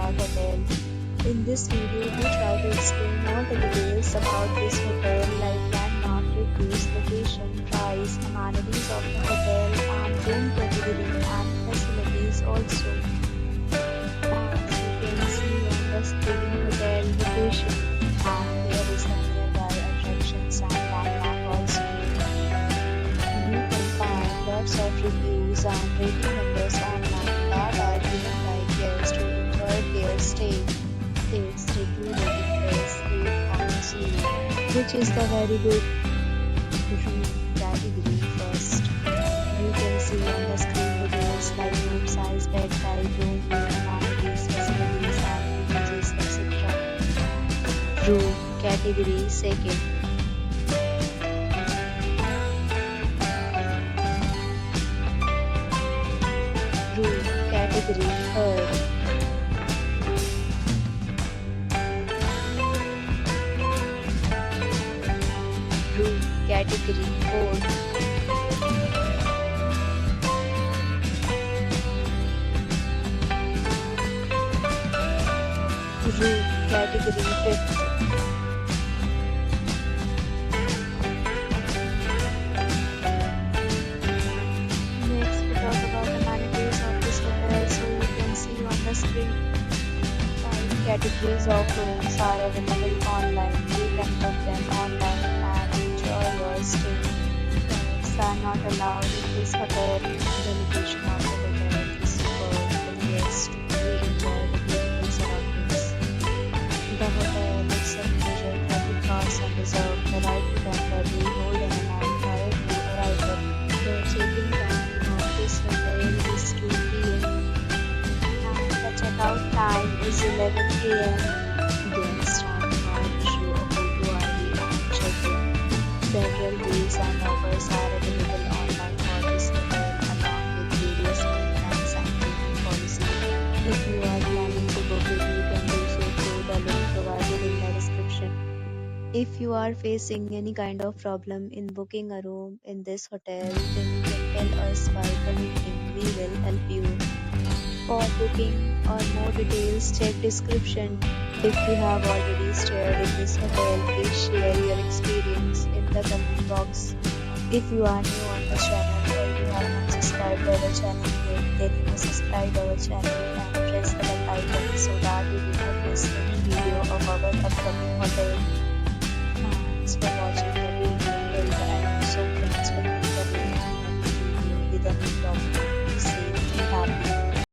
Hotel. In this video, we try to explain all the details about this hotel like landmark, reviews, location, price, amenities of the hotel, and room category and facilities also. As you can see on the screen, hotel location, and here is the nearby attractions and landmark also. You can find lots of reviews and rating numbers online that are given by guests to enjoy their stay. Its review rating is 8.0, which is the very good room category first. You can see on the screen details like room size, bed type, room name, amenities, facilities, and images, etc. Room category second. Room category third. Room category fourth. Room category fifth. Next, we talk about amenities of this hotel. So you can see on the screen, 5 categories of rooms are available online. You can book them online and enjoy your stay. Pets are not allowed in this hotel. The location of the hotel is superb for guests to really enjoy the beautiful surroundings. The hotel accepts major credit cards and reserves the right to temporarily hold an amount prior to arrival. The check-in time of this hotel is 2 p.m. and the checkout time is 11 a.m. Guests are required to show a photo ID and check-in. Several deals and offers are available online for this hotel along with various maintenance and cleaning policies. If you are planning to book it, you can do so through the link provided in the description. If you are facing any kind of problem in booking a room in this hotel, then you can tell us by commenting. We will help you. For booking or more details, check description. If you have already stayed in this hotel, please share your experience in the comment box. If you are new on the channel or you have not subscribed our channel yet, then you must subscribe our channel and press the bell icon so that you do not miss any video of our upcoming hotel. Thanks for watching the video till the end. So friends, will meet again in a new video with a new topic.